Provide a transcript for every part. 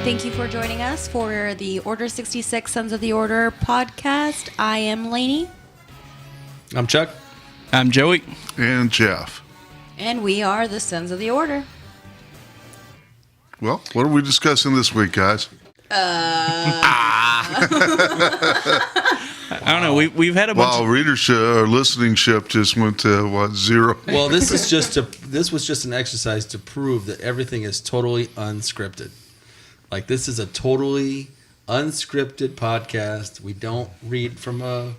Thank you for joining us for the Order 66 Sons of the Order podcast. I am Lainey. I'm Chuck. I'm Joey. And Jeff. And we are the Sons of the Order. Well, what are we discussing this week, guys? I don't know. We've had a bunch Wow, readership or listening-ship just went to, what, 0? Well, this was just an exercise to prove that everything is totally unscripted. Like, this is a totally unscripted podcast. We don't read from a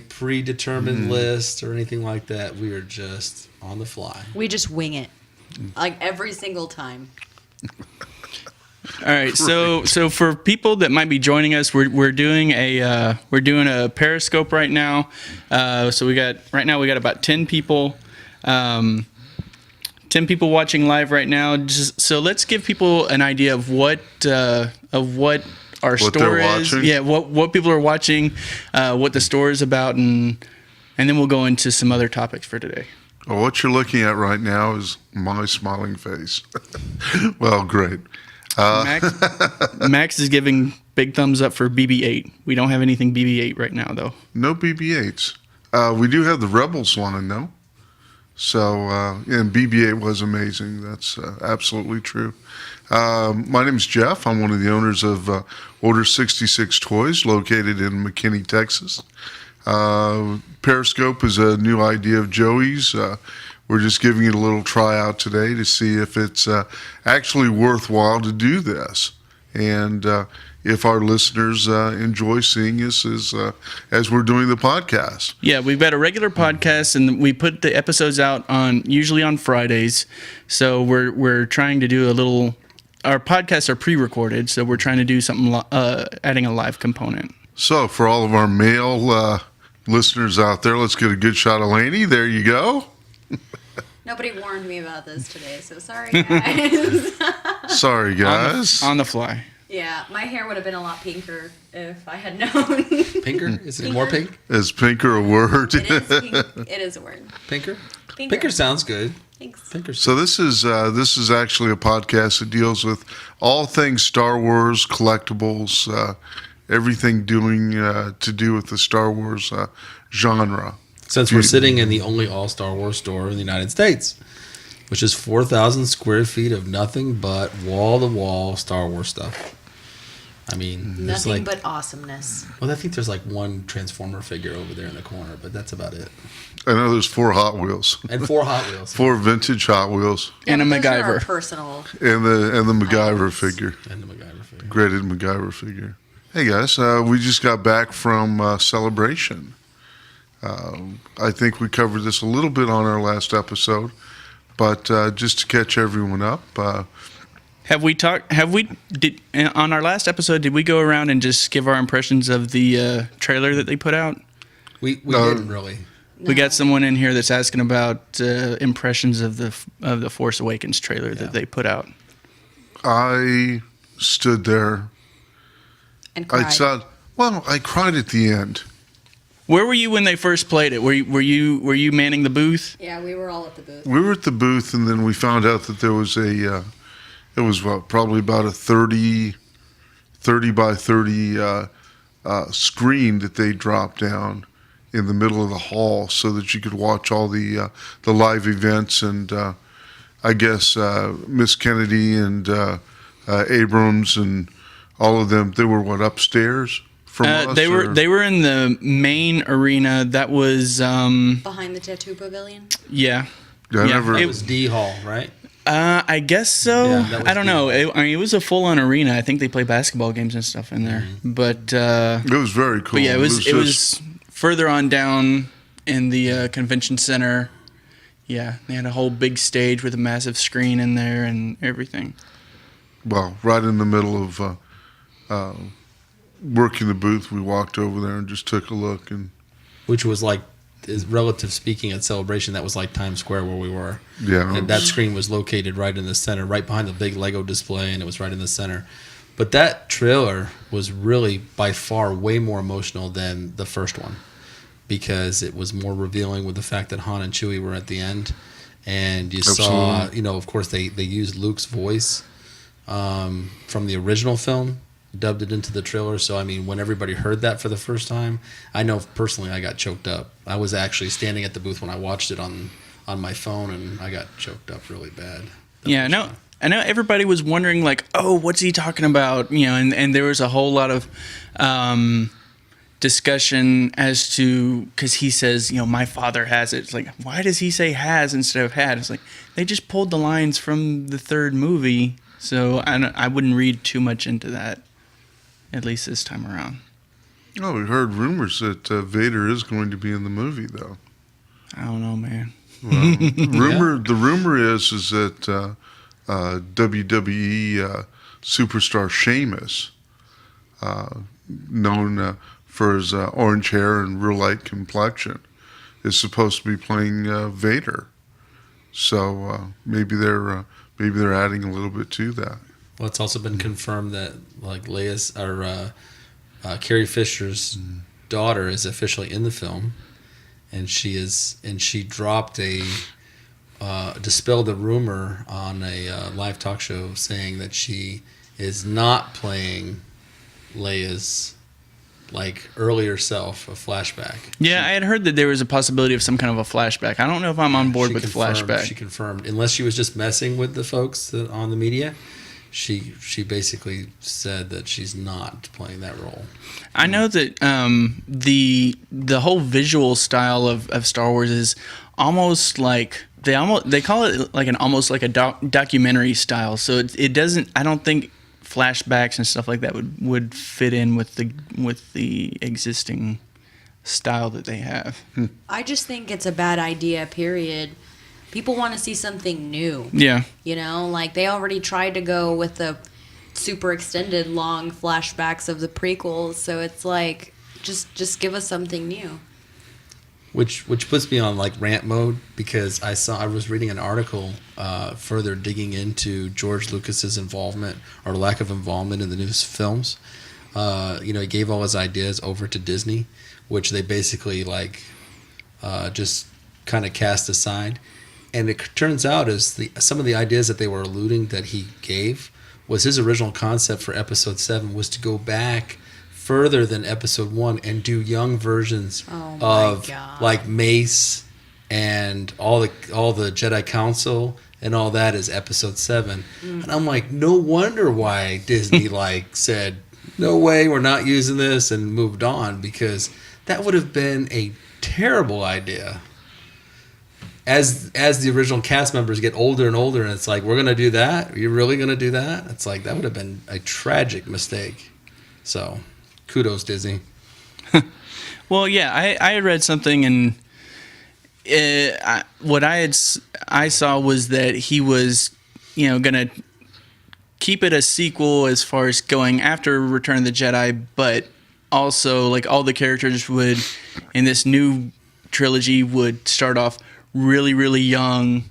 predetermined list or anything like that. We are just on the fly. We just wing it. Like every single time. All right, so for people that might be joining us, we're doing a Periscope right now. So we got about 10 people, 10 people watching live right now. So let's give people an idea of what our store is. Watching. Yeah, what people are watching, what the store is about, and then we'll go into some other topics for today. Well, what you're looking at right now is my smiling face. Well, great. Max is giving big thumbs up for BB-8. We don't have anything BB-8 right now, though. No BB-8s. We do have the Rebels one, though. So, and BB-8 was amazing. That's absolutely true. My name's Jeff. I'm one of the owners of Order 66 Toys, located in McKinney, Texas. Periscope is a new idea of Joey's. We're just giving it a little tryout today to see if it's actually worthwhile to do this, and if our listeners enjoy seeing us as we're doing the podcast. Yeah, we've got a regular podcast, and we put the episodes out usually on Fridays. So we're trying to do a little. Our podcasts are pre-recorded, so we're trying to do something, adding a live component. So for all of our male listeners out there, let's get a good shot of Lainey. There you go. Nobody warned me about this today, so sorry, guys. Sorry, guys. On the fly. Yeah, my hair would have been a lot pinker if I had known. Pinker? Is it more pink? Is pinker a word? It is pink. It is a word. Pinker? Pinker sounds good. Thanks. Pinker. So this is actually a podcast that deals with all things Star Wars, collectibles, everything doing to do with the Star Wars genre. Since we're sitting in the only all-Star Wars store in the United States, which is 4,000 square feet of nothing but wall-to-wall Star Wars stuff. I mean, Nothing but awesomeness. Well, I think there's like one Transformer figure over there in the corner, but that's about it. I know there's 4 Hot Wheels. And 4 Hot Wheels. 4 vintage Hot Wheels. And a those are our MacGyver. personal. And the MacGyver figure. And the MacGyver figure. Graded MacGyver figure. Hey guys, we just got back from Celebration. I think we covered this a little bit on our last episode, but just to catch everyone up. On our last episode, did we go around and just give our impressions of the trailer that they put out? We didn't really. No. We got someone in here that's asking about impressions of the Force Awakens trailer that they put out. I stood there. And cried. I cried at the end. Where were you when they first played it? Were you manning the booth? Yeah, we were all at the booth. We were at the booth, and then we found out that there was probably about a 30 by 30 screen that they dropped down in the middle of the hall so that you could watch all the live events. And I guess Miss Kennedy and Abrams and all of them, they were upstairs from us? They were in the main arena. That was Behind the Tattoo Pavilion? Yeah. It was D Hall, right? I guess so. Yeah, I don't know. It was a full-on arena. I think they play basketball games and stuff in there. Mm-hmm. But it was very cool. But yeah, it was further on down in the convention center. Yeah, they had a whole big stage with a massive screen in there and everything. Well, right in the middle of working the booth, we walked over there and just took a look. Which was like, relative speaking, at Celebration, that was like Times Square where we were. Yeah. And that screen was located right in the center, right behind the big Lego display, and it was right in the center. But that trailer was really, by far, way more emotional than the first one, because it was more revealing with the fact that Han and Chewie were at the end. And you saw, of course, they used Luke's voice from the original film, dubbed it into the trailer. So, I mean, when everybody heard that for the first time, I know personally I got choked up. I was actually standing at the booth when I watched it on my phone, and I got choked up really bad. Yeah, no. I know everybody was wondering, like, oh, what's he talking about? You know, and there was a whole lot of discussion as to, because he says, you know, my father has it. It's like, why does he say has instead of had? It's like, they just pulled the lines from the third movie, so I wouldn't read too much into that, at least this time around. Oh, we heard rumors that Vader is going to be in the movie, though. I don't know, man. Well, the rumor is that WWE superstar Sheamus, known for his orange hair and real light complexion, is supposed to be playing Vader. So maybe they're adding a little bit to that. Well, it's also been confirmed that like Carrie Fisher's daughter is officially in the film, and she dropped dispelled a rumor on a live talk show saying that she is not playing Leia's like earlier self, a flashback. Yeah, I had heard that there was a possibility of some kind of a flashback. I don't know if I'm on board with flashback. She confirmed, unless she was just messing with the folks on the media. She basically said that she's not playing that role. I know that the whole visual style of Star Wars is almost like they call it like almost like a documentary style. So it doesn't. I don't think flashbacks and stuff like that would fit in with the existing style that they have. I just think it's a bad idea, period. People want to see something new. Yeah. You know, like they already tried to go with the super extended long flashbacks of the prequels, so it's like just give us something new. Which puts me on like rant mode, because I was reading an article further digging into George Lucas's involvement or lack of involvement in the new films. He gave all his ideas over to Disney, which they basically just kind of cast aside. And it turns out some of the ideas that they were alluding that he gave was his original concept for Episode 7 was to go back further than Episode 1 and do young versions of like Mace and all the Jedi Council and all that is Episode 7. And I'm like, no wonder why Disney said, no way, we're not using this, and moved on, because that would have been a terrible idea. As the original cast members get older and older, and it's like, we're going to do that? Are you really going to do that? It's like, that would have been a tragic mistake. So, kudos, Disney. Well, yeah, I had read something, and what I saw was that he was, going to keep it a sequel as far as going after Return of the Jedi, but also, like, all the characters would, in this new trilogy, would start off really, really young,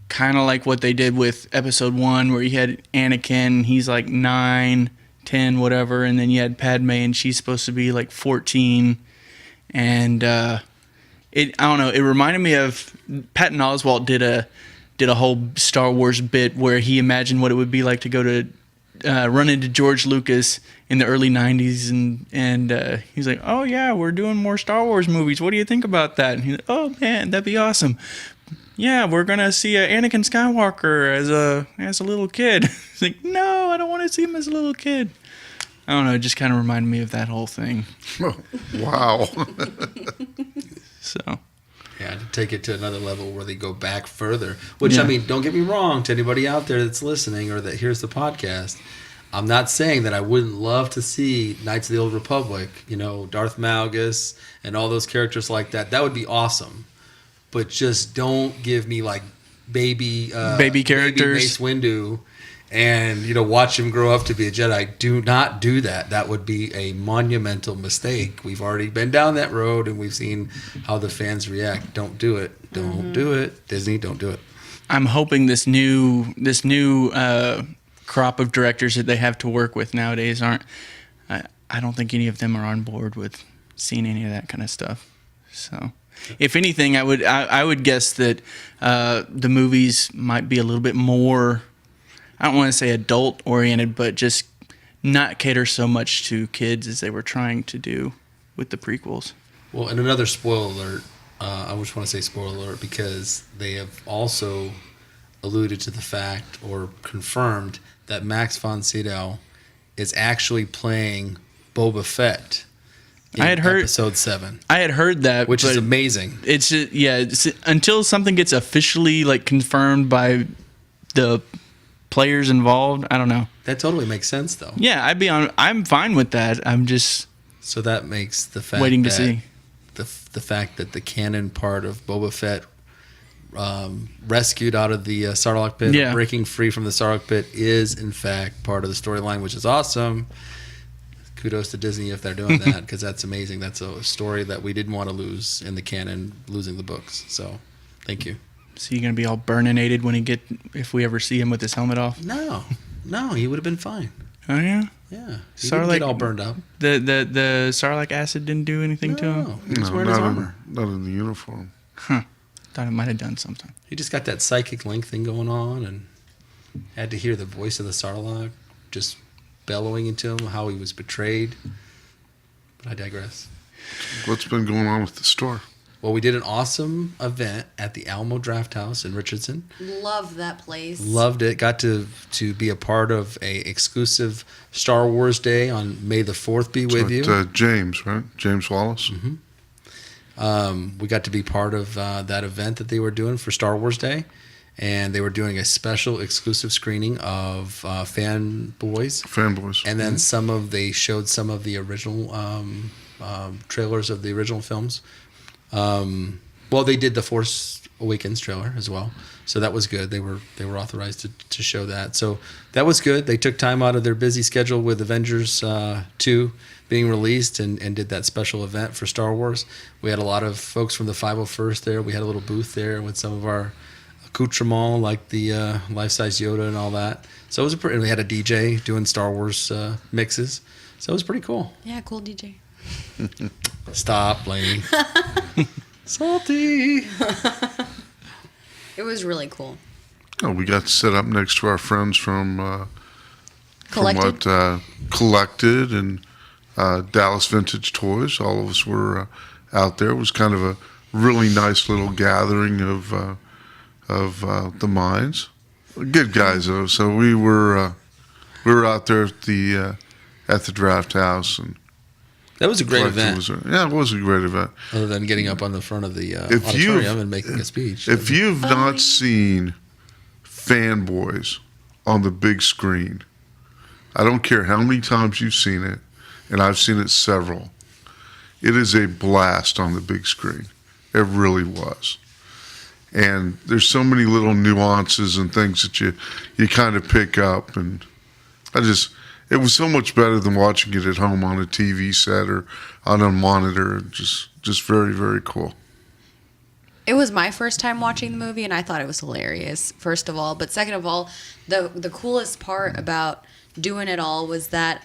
kind of like what they did with Episode 1, where you had Anakin, he's like 9, 10, whatever, and then you had Padme, and she's supposed to be like 14, and I don't know, it reminded me of Patton Oswalt did a whole Star Wars bit where he imagined what it would be like to go to run into George Lucas in the early 90s, and he's like, oh yeah, we're doing more Star Wars movies, what do you think about that? And he's like, oh man, that'd be awesome. Yeah, we're gonna see Anakin Skywalker as a little kid. He's like, no, I don't want to see him as a little kid. I don't know, it just kind of reminded me of that whole thing. Oh, wow. So yeah, to take it to another level where they go back further. Which, I mean, don't get me wrong, to anybody out there that's listening or that hears the podcast, I'm not saying that I wouldn't love to see Knights of the Old Republic, Darth Malgus and all those characters like that. That would be awesome. But just don't give me baby characters, baby Mace Windu, and watch him grow up to be a Jedi. Do not do that. That would be a monumental mistake. We've already been down that road, and we've seen how the fans react. Don't do it. Don't do it. Disney, don't do it. I'm hoping this new crop of directors that they have to work with nowadays aren't. I don't think any of them are on board with seeing any of that kind of stuff. So, if anything, I would guess that the movies might be a little bit more. I don't want to say adult oriented, but just not cater so much to kids as they were trying to do with the prequels. Well, and another spoiler alert. I just want to say spoiler alert because they have also alluded to the fact or confirmed that Max von Sydow is actually playing Boba Fett in I had heard episode 7. I had heard that, Which is but amazing. It's until something gets officially like confirmed by the players involved. I don't know. That totally makes sense, though. Yeah, I'm fine with that. I'm just So that makes the fact waiting to that see. the fact that the canon part of Boba Fett rescued out of the Sarlacc pit, Yeah. breaking free from the Sarlacc pit, is in fact part of the storyline, which is awesome. Kudos to Disney if they're doing that, because that's amazing. That's a story that we didn't want to lose in the canon, losing the books. So, thank you. So you're gonna be all burninated when if we ever see him with his helmet off? No, he would have been fine. Oh yeah. Yeah, he didn't get all burned up. The Sarlacc acid didn't do anything to him. No, he was No, wearing his not armor. in the uniform. Thought it might have done something. He just got that psychic link thing going on, and had to hear the voice of the Sarlacc just bellowing into him how he was betrayed. But I digress. What's been going on with the store? Well, we did an awesome event at the Alamo Draft House in Richardson. Love that place. Loved it. Got to be a part of a exclusive Star Wars Day on May the 4th be with you. James, right? James Wallace. We got to be part of that event that they were doing for Star Wars Day. And they were doing a special exclusive screening of Fanboys. And then they showed some of the original trailers of the original films. Well, they did the Force Awakens trailer as well, so that was good. They were authorized to show that, so that was good. They took time out of their busy schedule with Avengers 2 being released and did that special event for Star Wars. We had a lot of folks from the 501st there. We had a little booth there with some of our accoutrements like the life-size Yoda and all that. So it was and we had a DJ doing Star Wars mixes, so it was pretty cool. Yeah, cool DJ. Stop, Lainey. Salty. It was really cool. Oh, we got set up next to our friends from Collected? Collected and Dallas Vintage Toys. All of us were out there. It was kind of a really nice little gathering of the minds. Good guys though. So we were out there at the draft house, and That was a great event. It was a great event. Other than getting up on the front of the If auditorium and making a speech. If you've not seen Fanboys on the big screen, I don't care how many times you've seen it, and I've seen it several, it is a blast on the big screen. It really was. And there's so many little nuances and things that you kind of pick up, and it was so much better than watching it at home on a TV set or on a monitor. Just very, very cool. It was my first time watching the movie, and I thought it was hilarious, first of all. But second of all, the coolest part about doing it all was that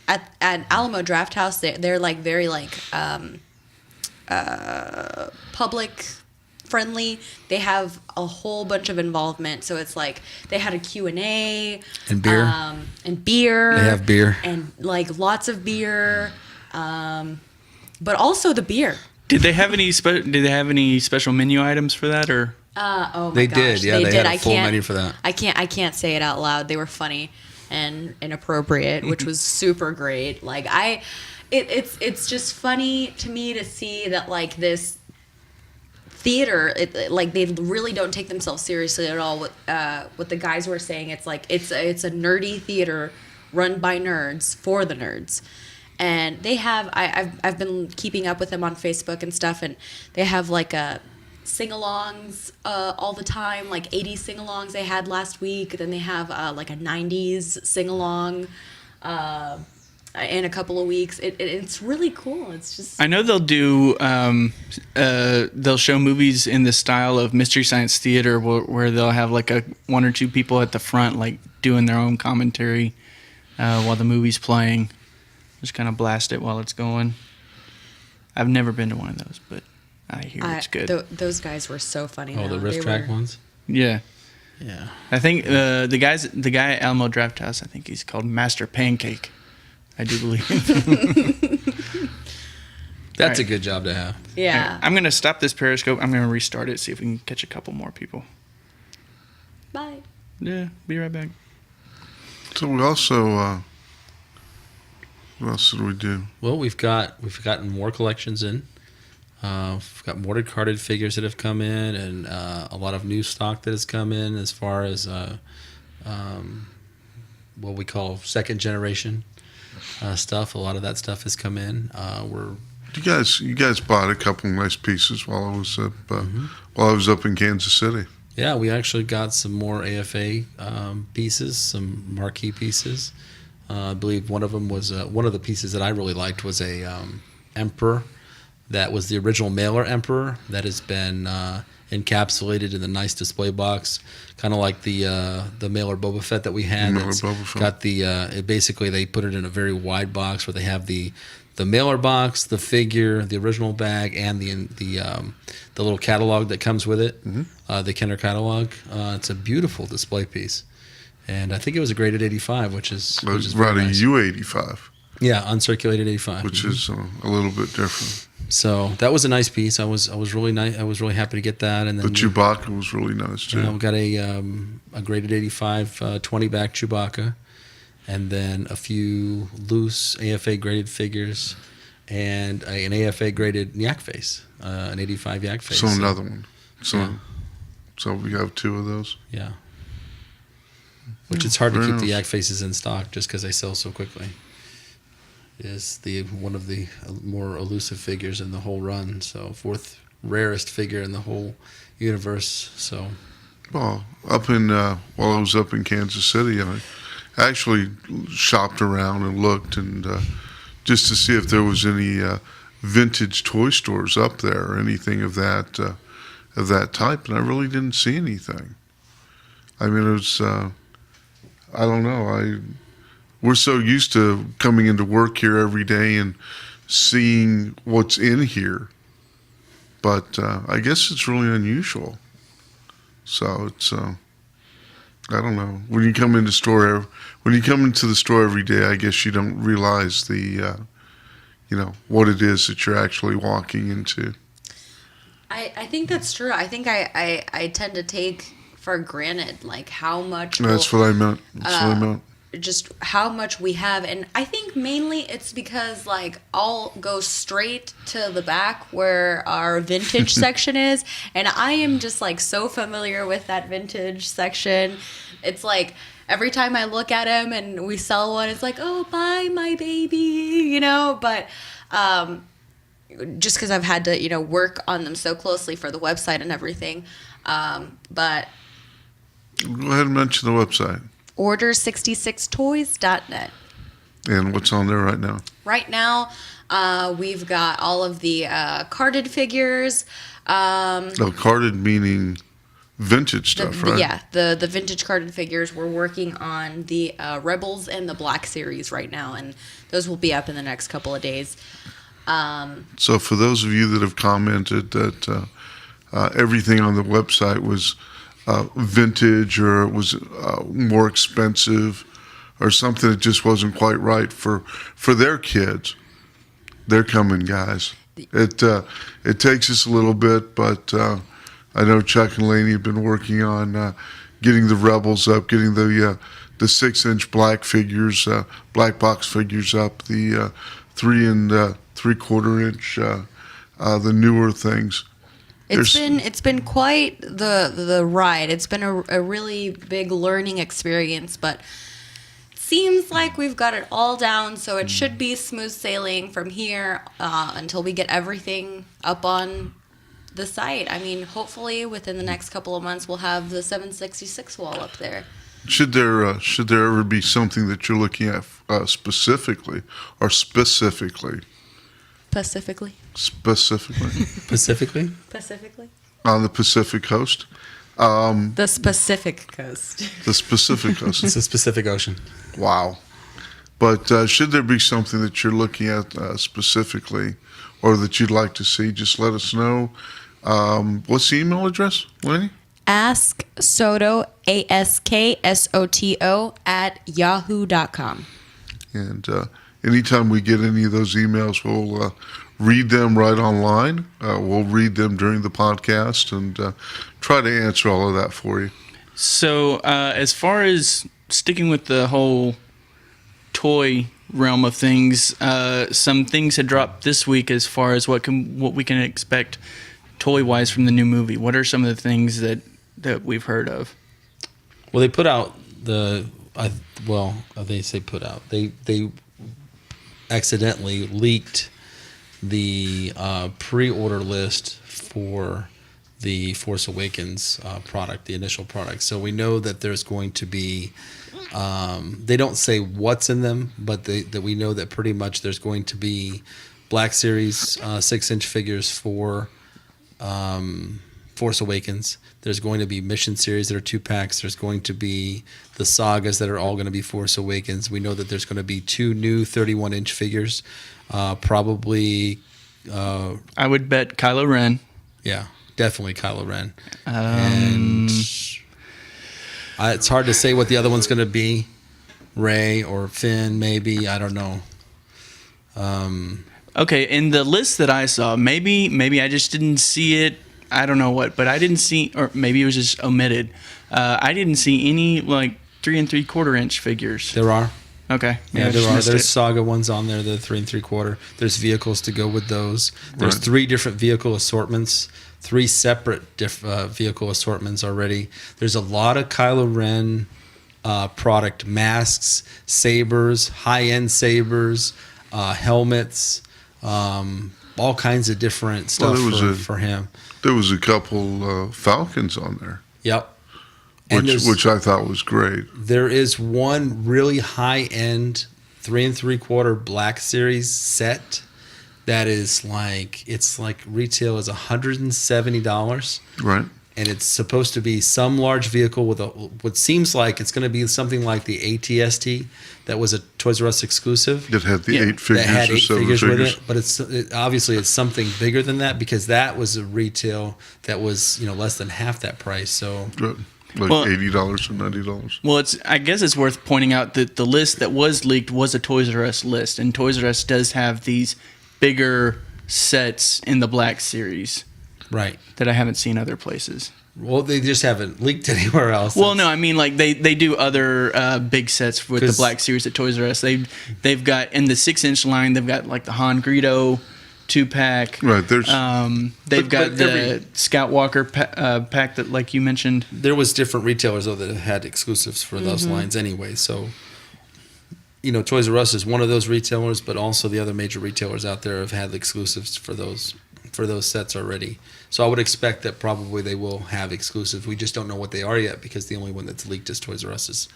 at Alamo Draft House, they're like very like public friendly. They have a whole bunch of involvement, so it's like they had a Q&A and beer and beer. They have beer and like lots of beer, but also the beer. Did they have any special menu items for that, or? Oh my They gosh, did, yeah. They did. had a full menu for that. I can't say it out loud. They were funny and inappropriate, which was super great. Like it's just funny to me to see that like this theater, like they really don't take themselves seriously at all. What the guys were saying, it's like it's a nerdy theater run by nerds for the nerds. And they have I've been keeping up with them on Facebook and stuff, and they have like a sing-alongs all the time, like 80s sing-alongs they had last week. Then they have like a 90s sing-along in a couple of weeks. It's really cool. It's just, I know they'll do they'll show movies in the style of Mystery Science Theater where they'll have like one or two people at the front like doing their own commentary while the movie's playing. Just kind of blast it while it's going. I've never been to one of those, but I hear it's good. Those guys were so funny. Oh, though. the riff track ones? Yeah. Yeah. I think the guy at Alamo Draft House, I think he's called Master Pancake. I do believe. That's a Right. good job to have. Yeah. I'm gonna stop this Periscope. I'm gonna restart it. See if we can catch a couple more people. Bye. Yeah. Be right back. So we also, what else did we do? Well, we've gotten more collections in. We've got more carded figures that have come in, and a lot of new stock that has come in as far as what we call second generation stuff. A lot of that stuff has come in. You guys bought a couple nice pieces while I was up in Kansas City. Yeah, we actually got some more AFA pieces, some marquee pieces. I believe one of them was one of the pieces that I really liked was a Emperor that was the original Mailer Emperor that has been encapsulated in the nice display box, kind of like the Mailer Boba Fett that we had. Mailer It's Boba Fett. got the basically they put it in a very wide box where they have the mailer box, the figure, the original bag, and the little catalog that comes with it, the Kenner catalog. It's a beautiful display piece, and I think it was a graded 85, which is very Right, nice. a U85, Yeah, uncirculated 85, which is a little bit different. So that was a nice piece. I was really nice. I was really happy to get that. And The then Chewbacca was really nice too. we got a graded 85 20 back Chewbacca, and then a few loose AFA graded figures, and an AFA graded yak face, an 85 yak face. So another one. So Yeah. so we have two of those. Yeah. Which it's hard to Very keep the nice. yak faces in stock just because they sell so quickly. It is one of the more elusive figures in the whole run. So fourth rarest figure in the whole universe. So Well, while I was up in Kansas City, I actually shopped around and looked and just to see if there was any vintage toy stores up there or anything of that type, and I really didn't see anything. I mean, it was I don't know. We're so used to coming into work here every day and seeing what's in here, but I guess it's really unusual. So it's I don't know. When you come into the store every day, I guess you don't realize the what it is that you're actually walking into. I think that's true. I think I tend to take for granted like how much That's what I meant. just how much we have, and I think mainly it's because like I'll go straight to the back where our vintage section is, and I am just like so familiar with that vintage section. It's like every time I look at him and we sell one, it's like, oh, bye my baby, but just because I've had to work on them so closely for the website and everything, but Go ahead and mention the website. order66toys.net. And what's on there right now? Right now, we've got all of the carded figures. Carded meaning vintage stuff, right? Yeah, the vintage carded figures. We're working on the Rebels and the Black series right now, and those will be up in the next couple of days. So for those of you that have commented that everything on the website was vintage or it was more expensive or something that just wasn't quite right for their kids, they're coming, guys. It takes us a little bit, but I know Chuck and Laney have been working on getting the Rebels up, getting the 6-inch black figures, black box figures up, the 3 and 3/4 inch, the newer things. It's been quite the ride. It's been a really big learning experience, but it seems like we've got it all down, so it should be smooth sailing from here until we get everything up on the site. I mean, hopefully within the next couple of months we'll have the 766 wall up there. Should there ever be something that you're looking at specifically Pacifically on the Pacific Coast? The Pacific Coast. The Pacific Coast. it's a specific ocean. Wow. But should there be something that you're looking at specifically or that you'd like to see, just let us know. What's the email address, Lenny? asksoto, ASKSOTO, @yahoo.com. And anytime we get any of those emails, we'll read them right online. We'll read them during the podcast and try to answer all of that for you. So, as far as sticking with the whole toy realm of things, some things had dropped this week as far as what we can expect toy-wise from the new movie. What are some of the things that we've heard of? Well, they put out they say put out. They accidentally leaked the pre-order list for the Force Awakens product, the initial product. So we know that there's going to be, they don't say what's in them, but that we know that pretty much there's going to be Black Series 6-inch figures for Force Awakens. There's going to be Mission Series that are 2-packs. There's going to be the sagas that are all going to be Force Awakens. We know that there's going to be 2 new 31-inch figures. Probably... I would bet Kylo Ren. Yeah, definitely Kylo Ren. And it's hard to say what the other one's going to be. Rey or Finn, maybe. I don't know. Okay, in the list that I saw, maybe I just didn't see it. I don't know what, but I didn't see, or maybe it was just omitted. I didn't see any 3 3/4-inch figures. There are. Okay. Yeah, I there just are. missed There's it. Saga ones on there, the 3 3/4. There's vehicles to go with those. There's 3 different vehicle assortments, 3 separate vehicle assortments already. There's a lot of Kylo Ren product, masks, sabers, high-end sabers, helmets, all kinds of different stuff for him. There was a couple Falcons on there. Yep. Which I thought was great. There is one really high-end 3 3/4 Black Series set that is retail is $170. Right. And it's supposed to be some large vehicle with what seems like it's going to be something like the ATST that was a Toys R Us exclusive. That had the 8 figures that had or 8 7 figures figures. with it, but obviously it's something bigger than that because that was a retail that was less than half that price. So Like $80 or $90. Well, I guess it's worth pointing out that the list that was leaked was a Toys R Us list, and Toys R Us does have these bigger sets in the Black Series, right, that I haven't seen other places. Well, they just haven't leaked anywhere else. Well, no, I mean they do other big sets with the Black Series at Toys R Us. They've got in the 6-inch line. They've got like the Han Greedo 2-pack. Right. There's they've got the Scout Walker pack that, like you mentioned. There was different retailers though that had exclusives for those lines anyway. So, Toys R Us is one of those retailers, but also the other major retailers out there have had exclusives for those sets already. So I would expect that probably they will have exclusives. We just don't know what they are yet because the only one that's leaked is Toys R Us's.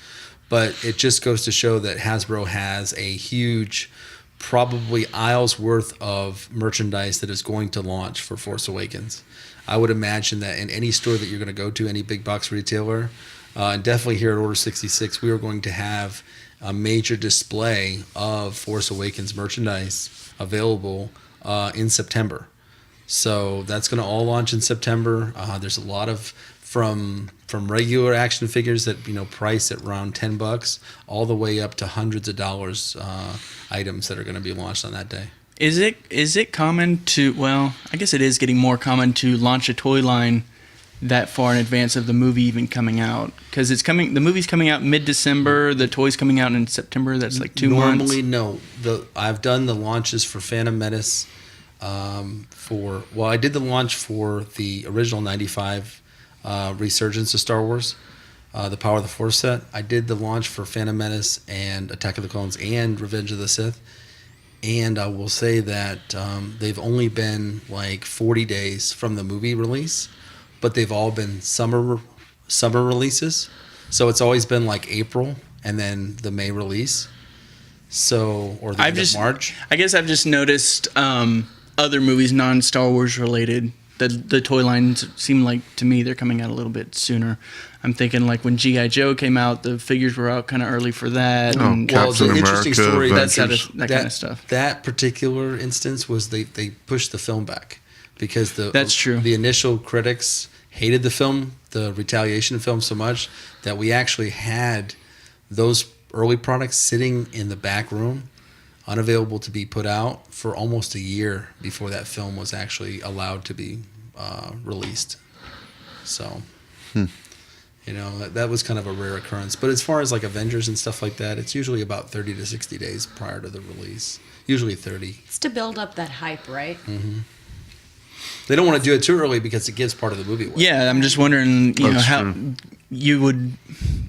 But it just goes to show that Hasbro has a huge, probably aisles worth of merchandise that is going to launch for Force Awakens. I would imagine that in any store that you're going to go to, any big box retailer, and definitely here at Order 66, we are going to have a major display of Force Awakens merchandise available in September. So that's going to all launch in September. There's a lot of from regular action figures that price at around $10 all the way up to hundreds of dollars items that are going to be launched on that day. Is it common to? Well, I guess it is getting more common to launch a toy line that far in advance of the movie even coming out, because the movie's coming out mid-December, the toy's coming out in September. That's like 2 months. Normally, no. I've done the launches for Phantom Menace. I did the launch for the original 95 Resurgence of Star Wars, the Power of the Force set. I did the launch for Phantom Menace and Attack of the Clones and Revenge of the Sith. And I will say that they've only been like 40 days from the movie release, but they've all been summer releases. So it's always been like April and then the May release. So, or the end of March. I guess I've just noticed other movies, non-Star Wars related, the toy lines seem like, to me, they're coming out a little bit sooner. I'm thinking like when G.I. Joe came out, the figures were out kind of early for that. Captain America, story, that kind of stuff. That particular instance was they pushed the film back because that's true. The initial critics hated the film the Retaliation film so much that we actually had those early products sitting in the back room, unavailable to be put out for almost a year before that film was actually allowed to be released. So, you know, that was kind of a rare occurrence. But as far as like Avengers and stuff like that, it's usually about 30 to 60 days prior to the release. Usually 30. It's to build up that hype, right? Mm-hmm. They don't want to do it too early because it gives part of the movie away. Yeah, I'm just wondering, That's how true. you would.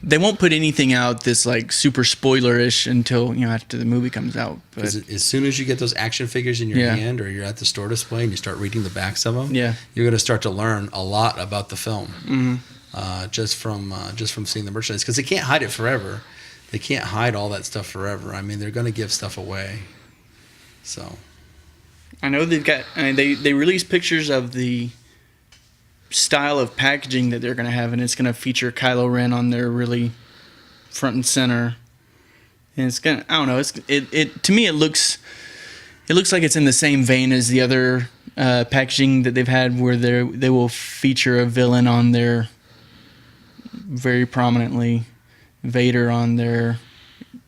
They won't put anything out that's like super spoilerish until after the movie comes out. But As soon as you get those action figures in your Yeah. hand, or you're at the store display and you start reading the backs of them, Yeah. you're going to start to learn a lot about the film Mhm. just from seeing the merchandise, because they can't hide it forever. They can't hide all that stuff forever. I mean, they're going to give stuff away. So I know they've got. They released pictures of the style of packaging that they're going to have, and it's going to feature Kylo Ren on there really front and center. And it's gonna. I don't know. It to me it looks like it's in the same vein as the other packaging that they've had, where they will feature a villain on there very prominently, Vader on there,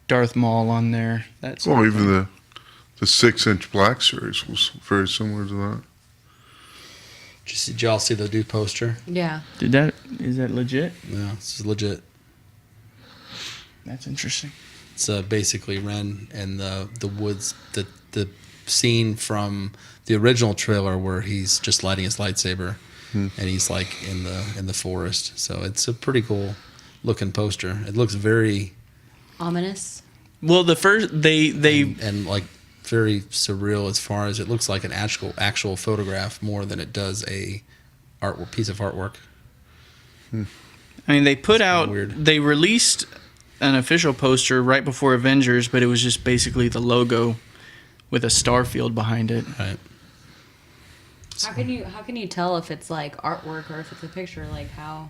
Darth Maul on there. That's Well, even the 6-inch Black Series was very similar to that. did y'all see the new poster? Yeah. Is that legit? Yeah, this is legit. That's interesting. It's basically Ren and the woods, the scene from the original trailer where he's just lighting his lightsaber, and he's like in the forest. So it's a pretty cool looking poster. It looks very Ominous. Well, the first they and like very surreal, as far as it looks like an actual photograph more than it does a piece of artwork. I mean, they put out, weird. they released an official poster right before Avengers, but it was just basically the logo with a starfield behind it. Right. How can you tell if it's like artwork or if it's a picture? Like, how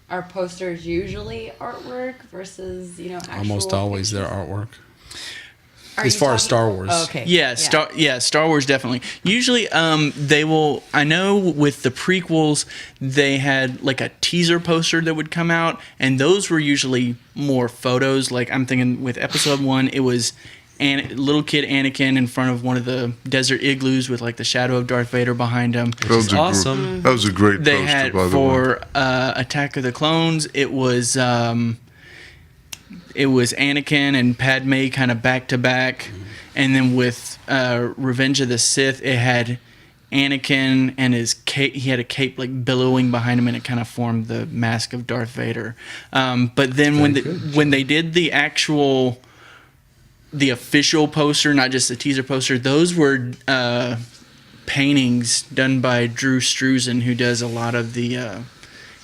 are posters usually artwork versus actual Almost always pictures? their artwork. Are As you far as talking- Star Wars. Oh, okay. Yeah, Star Wars definitely. Usually, they will. I know with the prequels, they had like a teaser poster that would come out, and those were usually more photos. Like I'm thinking with Episode 1, it was little kid Anakin in front of one of the desert igloos with like the shadow of Darth Vader behind him. That was awesome. That was a great They poster, had by the way. for Attack of the Clones. It was Anakin and Padme kind of back to back, and then with Revenge of the Sith, it had Anakin and his cape. He had a cape like billowing behind him, and it kind of formed the mask of Darth Vader. But then when they did the official poster, not just the teaser poster, those were paintings done by Drew Struzan, who does a lot of the.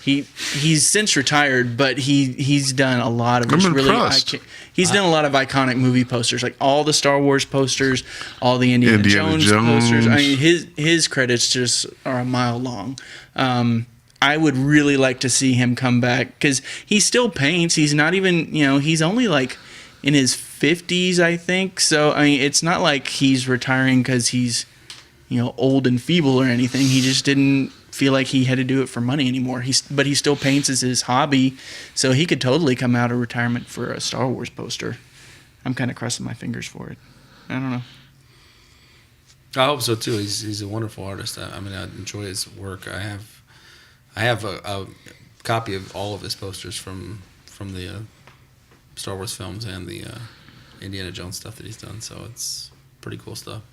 He's since retired, but he's done a lot of I'm just really. impressed. He's done a lot of iconic movie posters, like all the Star Wars posters, all the Indiana Jones posters. I mean, his credits just are a mile long. I would really like to see him come back because he still paints. He's not even he's only like in his 50s, I think. So I mean, it's not like he's retiring because he's old and feeble or anything. He just didn't feel like he had to do it for money anymore. But he still paints as his hobby, so he could totally come out of retirement for a Star Wars poster. I'm kind of crossing my fingers for it. I don't know. I hope so too. He's a wonderful artist. I mean, I enjoy his work. I have a copy of all of his posters from the Star Wars films and the Indiana Jones stuff that he's done. So it's pretty cool stuff.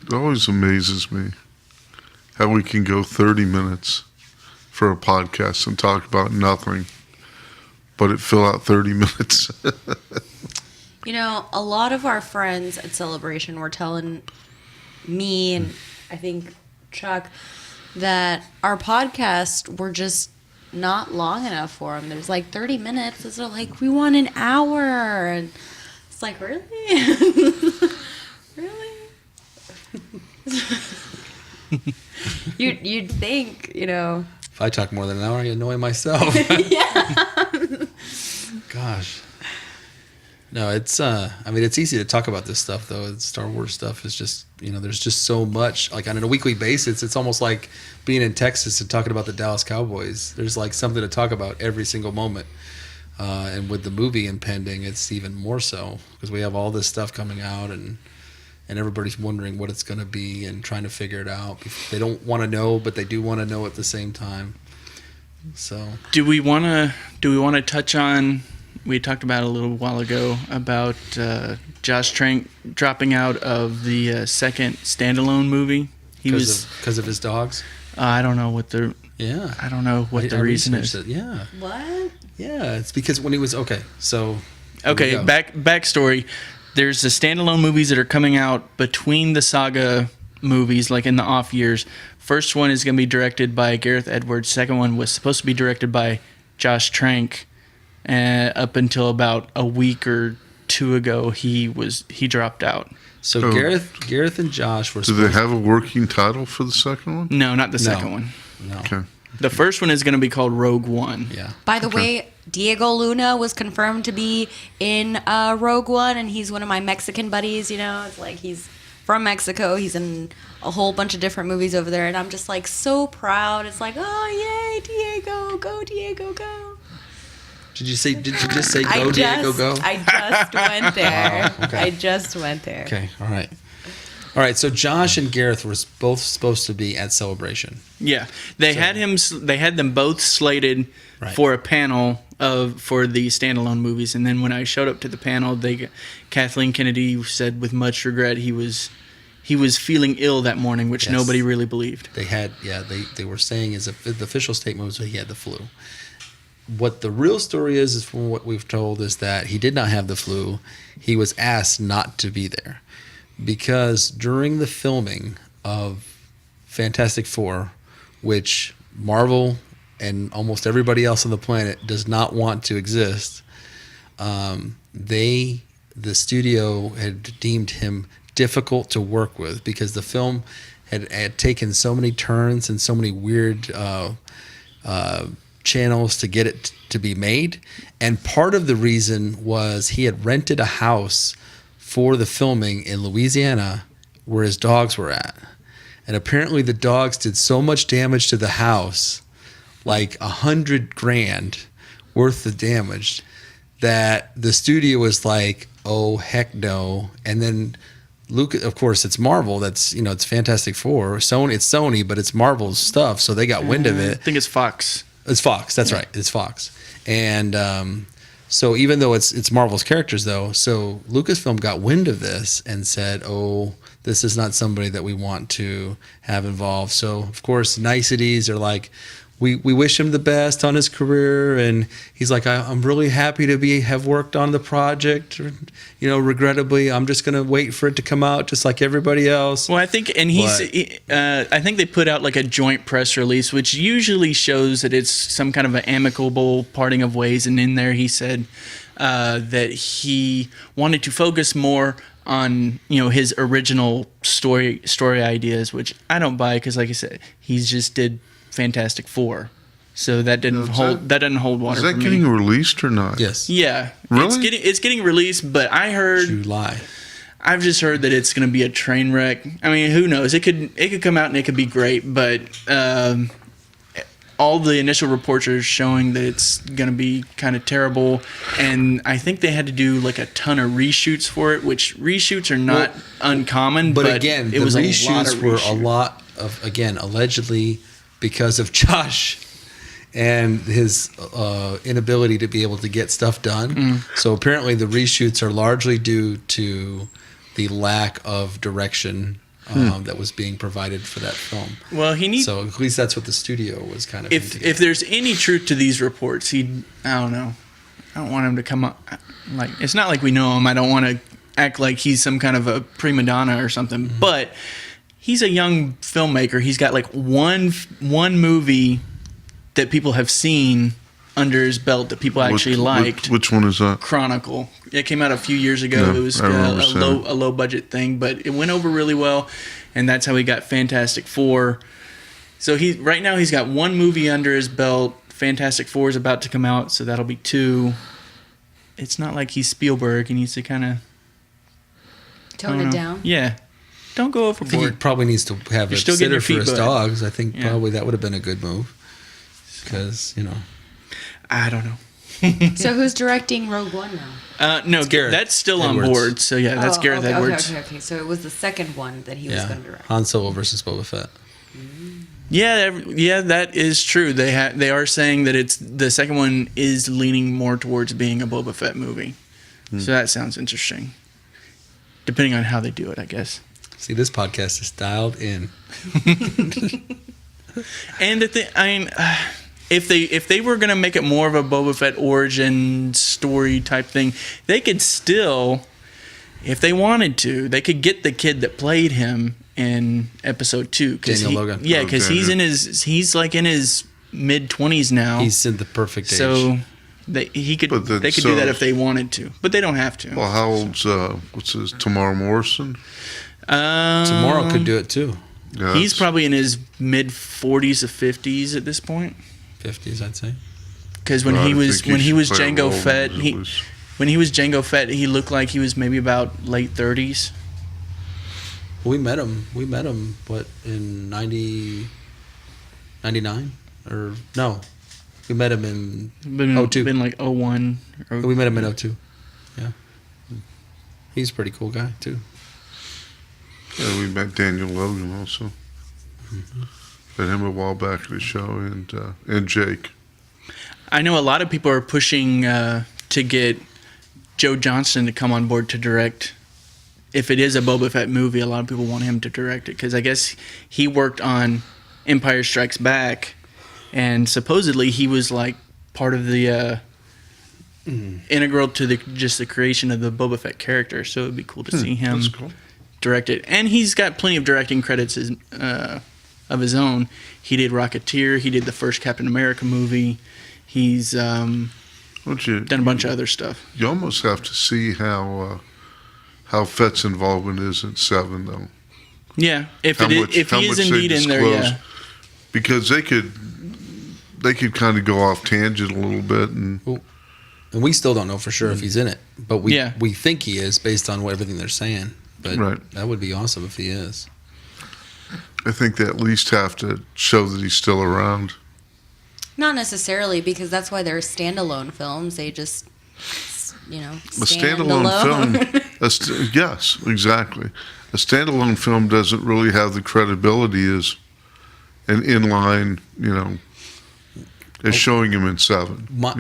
It always amazes me how we can go 30 minutes for a podcast and talk about nothing, but it fill out 30 minutes. A lot of our friends at Celebration were telling me and I think Chuck that our podcasts were just not long enough for them. There's like 30 minutes. And they're like, we want an hour. And it's like, really? Really? You'd think, If I talk more than an hour, I annoy myself. Yeah. Gosh. No, it's I mean, it's easy to talk about this stuff though. Star Wars stuff is just, there's just so much. Like on a weekly basis, it's almost like being in Texas and talking about the Dallas Cowboys. There's like something to talk about every single moment. And with the movie impending, it's even more so because we have all this stuff coming out and everybody's wondering what it's going to be and trying to figure it out. They don't want to know, but they do want to know at the same time. So, do we want to touch on? We talked about a little while ago about Josh Trank dropping out of the second standalone movie. Because of his dogs. I don't know what the I reason is. Yeah. What? Yeah, it's because when he was backstory. There's the standalone movies that are coming out between the saga movies, like in the off years. First one is going to be directed by Gareth Edwards. Second one was supposed to be directed by Josh Trank. Up until about a week or two ago, he dropped out. So Gareth and Josh were. Do they have a working title for the second one? No, not the second one. No. Okay. The first one is going to be called Rogue One. Yeah. By the way, Diego Luna was confirmed to be in Rogue One, and he's one of my Mexican buddies. It's like he's from Mexico. He's in a whole bunch of different movies over there, and I'm just like so proud. It's like, oh yay, Diego, go Diego, go. Did you just say go Diego go? I just went there. Oh, okay. I just went there. Okay, all right. So Josh and Gareth were both supposed to be at Celebration. Yeah, they had them both slated for a panel for the standalone movies, and then when I showed up to the panel, Kathleen Kennedy said with much regret he was feeling ill that morning, which nobody really believed. They were saying the official statement was he had the flu. What the real story is from what we've told, is that he did not have the flu. He was asked not to be there because during the filming of Fantastic Four, which Marvel and almost everybody else on the planet does not want to exist, the studio had deemed him difficult to work with because the film had taken so many turns and so many weird channels to get it to be made. And part of the reason was he had rented a house for the filming in Louisiana where his dogs were at. And apparently the dogs did so much damage to the house, like $100,000 worth of damage, that the studio was like, oh heck no. And then Luke, of course, it's Marvel. That's it's Fantastic Four. It's Sony, but it's Marvel's stuff. So they got wind of it. I think it's Fox. It's Fox. That's right. It's Fox. And so even though it's Marvel's characters, though, so Lucasfilm got wind of this and said, "Oh, this is not somebody that we want to have involved." So of course, niceties are like, we wish him the best on his career, and he's like, I'm really happy to have worked on the project. Regrettably, I'm just gonna wait for it to come out, just like everybody else. Well, I think, and I think they put out like a joint press release, which usually shows that it's some kind of an amicable parting of ways. And in there, he said that he wanted to focus more on his original story ideas, which I don't buy because, like I said, he just did Fantastic Four, so that didn't hold water. Is that for getting me. released or not? Yes. Yeah. Really? It's getting released, but I heard July. I've just heard that it's going to be a train wreck. I mean, who knows? It could come out and it could be great, but all the initial reports are showing that it's going to be kind of terrible, and I think they had to do like a ton of reshoots for it, which reshoots are not uncommon. But again, it was the reshoots were a reshoot. lot of, again, allegedly because of Josh and his inability to be able to get stuff done. So apparently the reshoots are largely due to the lack of direction that was being provided for that film. Well, so at least that's what the studio was kind of. If there's any truth to these reports, I don't know. I don't want him to come up like it's not like we know him. I don't want to act like he's some kind of a prima donna or something, but he's a young filmmaker. He's got like one movie that people have seen under his belt that people actually liked. Which one is that? Chronicle. It came out a few years ago. Yeah, it was I remember a low budget thing, but it went over really well, and that's how he got Fantastic Four. So right now he's got one movie under his belt. Fantastic Four is about to come out, so that'll be 2. it's not like he's Spielberg. He needs to kind of Tone it down. Yeah, don't go I think he overboard. probably needs to have a You're still getting sitter your for feet his wet. dogs. I think Yeah. probably that would have been a good move. Because, I don't know. So who's directing Rogue One now? No, Gareth that's still on Edwards. board. So yeah, that's Gareth okay, Edwards. Okay. So it was the second one that he was yeah, going to direct. Han Solo versus Boba Fett. Yeah, that is true. They are saying that it's the second one is leaning more towards being a Boba Fett movie. So that sounds interesting. Depending on how they do it, I guess. See, this podcast is dialed in. And if they were gonna make it more of a Boba Fett origin story type thing, they could still, if they wanted to, they could get the kid that played him in Episode 2. Daniel Logan. Yeah, Oh, because he's like in his mid-20s now. He's in the perfect age. So they could But then- do so- that if they wanted to, but they don't have to. Well, how old's what's his Tamar Morrison? Tomorrow could do it too. Yeah, He's that's- probably in his mid-40s to 50s at this point. 50s, I'd say. Because when I he was think Django should play a role Fett, that was- when he was Django Fett, he looked like he was maybe about late 30s. We met him. What, in 99? Or no, we met him in Been 02. been like 01. Or, We met him in 02. Yeah, he's a pretty cool guy too. Yeah, we met Daniel Logan also. Met him a while back at the show, and Jake. I know a lot of people are pushing to get Joe Johnston to come on board to direct. If it is a Boba Fett movie, a lot of people want him to direct it because I guess he worked on Empire Strikes Back, and supposedly he was like part of the integral to the creation of the Boba Fett character. So it'd be cool to see him That's cool. direct it, and he's got plenty of directing credits of his own. He did Rocketeer. He did the first Captain America movie. He's done Don't you? a bunch of other stuff. You almost have to see how Fett's involvement is in 7, though. Yeah, if How he much is they indeed in there, disclose. yeah. Because they could kind of go off tangent a little bit, and And we still don't know for sure if he's in it, but we Yeah. we think he is based on everything they're saying. But Right. that would be awesome if he is. I think they at least have to show that he's still around. Not necessarily, because that's why they're standalone films. They just, A standalone film, yes, exactly. A standalone film doesn't really have the credibility as an inline, as showing him in 7. My-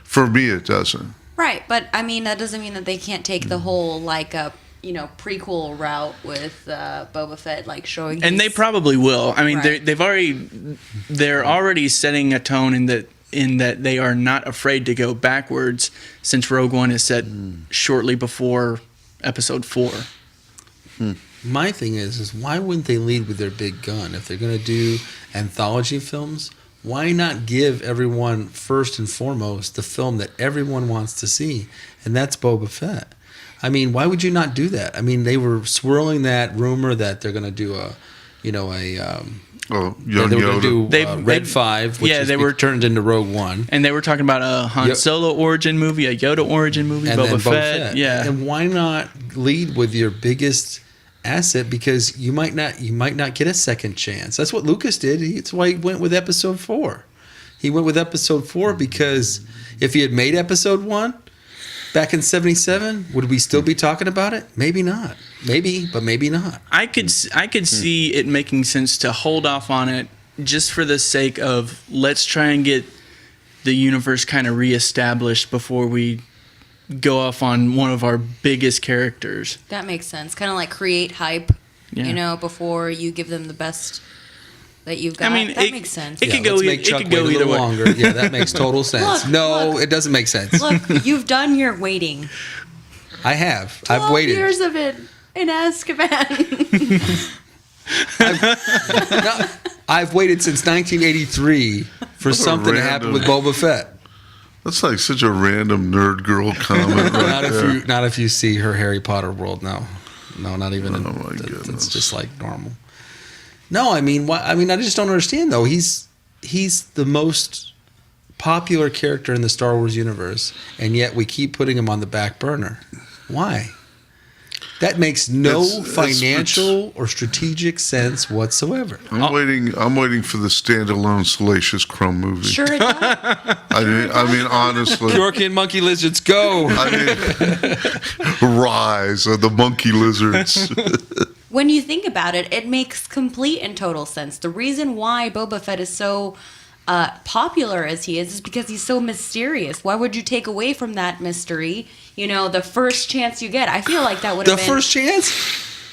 For me, it doesn't. Right, but I mean that doesn't mean that they can't take the whole prequel route with Boba Fett, like showing. And they probably will. I mean, Right. they're already setting a tone in that they are not afraid to go backwards, since Rogue One is set shortly before Episode 4. My thing is why wouldn't they lead with their big gun if they're going to do anthology films? Why not give everyone first and foremost the film that everyone wants to see, and that's Boba Fett? I mean, why would you not do that? I mean, they were swirling that rumor that they're going to do Young they were going to Yoda. do They've- Red 5, which they were turned into Rogue One. And they were talking about a Han Yep. Solo origin movie, a Yoda origin movie, And Boba then Fett. Yeah. And why not lead with your biggest asset, because you might not get a second chance. That's what Lucas did. That's why he went with Episode 4. He went with Episode 4 because if he had made Episode 1 back in 77, would we still be talking about it? Maybe not. Maybe, but maybe not. I could see it making sense to hold off on it just for the sake of let's try and get the universe kind of reestablished before we go off on one of our biggest characters. That makes sense. Kind of like create hype, Yeah. before you give them the best that you've got. I mean, that makes sense. It could go. let's It make Chuck could go wait a either little way. longer. Yeah, that makes total sense. Look, It doesn't make sense. Look, you've done your waiting. I have. 12 I've waited. years of it in Azkaban. No, I've waited since 1983 for What a something to happen with random- Boba Fett. That's like such a random nerd girl comment right there. Not if you see her Harry Potter world. No, not even. Oh, my It's goodness. just like normal. No, I mean, I just don't understand though. He's the most popular character in the Star Wars universe, and yet we keep putting him on the back burner. Why? That makes no financial or strategic sense whatsoever. I'm waiting for the standalone Salacious Crumb movie. Sure it does. I mean, honestly. Yorkie and monkey lizards, go! I mean, Rise of the monkey lizards. When you think about it, it makes complete and total sense. The reason why Boba Fett is so popular as he is because he's so mysterious. Why would you take away from that mystery? You know, the first chance you get. I feel like that would have been... The first chance?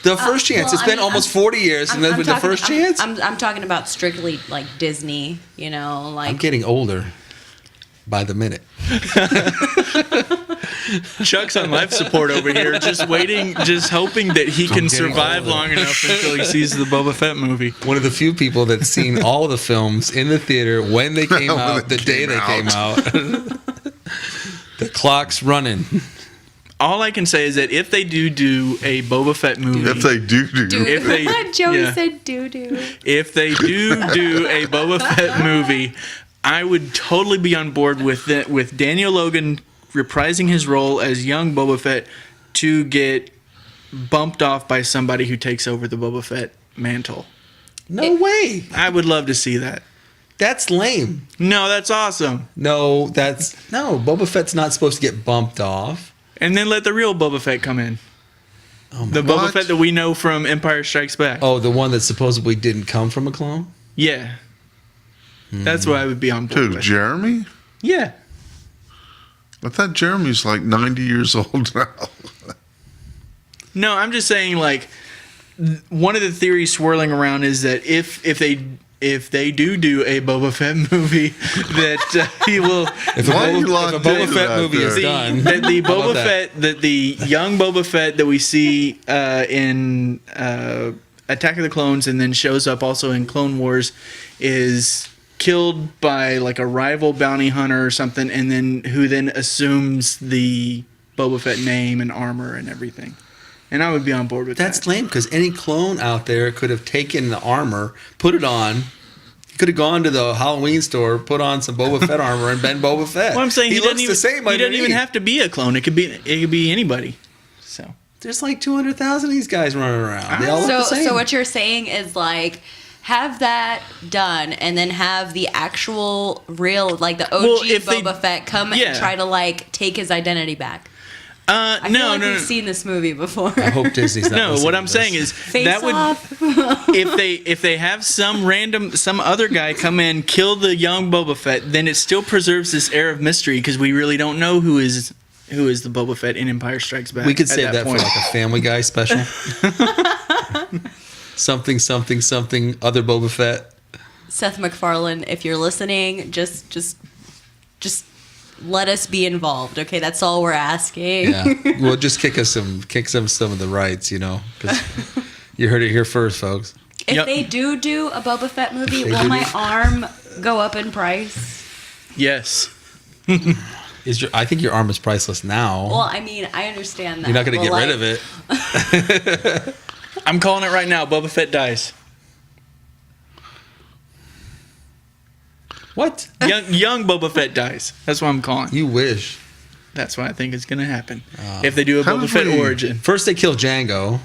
The first chance. well, It's been almost 40 years, and then with the first chance? I'm talking about strictly, like, Disney, you know, like... I'm getting older by the minute. Chuck's on life support over here, just waiting, just hoping that he can getting survive older. long enough until he sees the Boba Fett movie. One of the few people that's seen all of the films in the theater when they came out, the day they came out. The clock's running. All I can say is that if they do a Boba Fett movie, If they do. if they Joey yeah. said doo-doo. if they do a Boba Fett movie, I would totally be on board with it, with Daniel Logan reprising his role as young Boba Fett to get bumped off by somebody who takes over the Boba Fett mantle. No way. I would love to see that. That's lame. No, that's awesome. No, Boba Fett's not supposed to get bumped off. And then let the real Boba Fett come in. Oh my The Boba What? Fett that we know from Empire Strikes Back. Oh, the one that supposedly didn't come from a clone? Yeah. That's what I would be on board Dude, with. Jeremy? Yeah. I thought Jeremy's like 90 years old now. No, I'm just saying, like, one of the theories swirling around is that if they do a Boba Fett movie, that he will If a Why are you Boba, locked if a Boba into Fett that movie is there? done, that the How about Boba that? Fett, that the young Boba Fett that we see in Attack of the Clones and then shows up also in Clone Wars is killed by like a rival bounty hunter or something, and then who then assumes the Boba Fett name and armor and everything. And I would be on board with That's that. lame because any clone out there could have taken the armor, put it on. He could have gone to the Halloween store, put on some Boba Fett armor, and been Boba Fett. Well, I'm saying he looks doesn't even, the same. he doesn't even underneath. have to be a clone. It could be anybody. So There's like 200,000 of these guys running around. They all look So, the same. so what you're saying is, like, have that done and then have the actual real, like, the OG Well, if they- Boba Fett come yeah. and try to, like, take his identity back. I feel no, like no, we've no. seen this movie before. I hope Disney's not No, listening what to I'm this. saying is Face that would off. if they have some other guy come in, kill the young Boba Fett, then it still preserves this air of mystery because we really don't know who is the Boba Fett in Empire Strikes Back. We could at save that for point. like a Family Guy special. something, other Boba Fett. Seth MacFarlane, if you're listening, just let us be involved. Okay, that's all we're asking. Yeah, well, just kick some of the rights, you know, because you heard it here first, folks. If Yep. they do a Boba Fett movie, If they will do my do- arm go up in price? Yes. I think your arm is priceless now. Well, I mean, I understand that. You're not going to but, get rid of it. I'm calling it right now. Boba Fett dies. What? Young Boba Fett dies. That's what I'm calling. You wish. That's what I think is going to happen. If they do a How Boba did Fett we- origin. First they kill Django.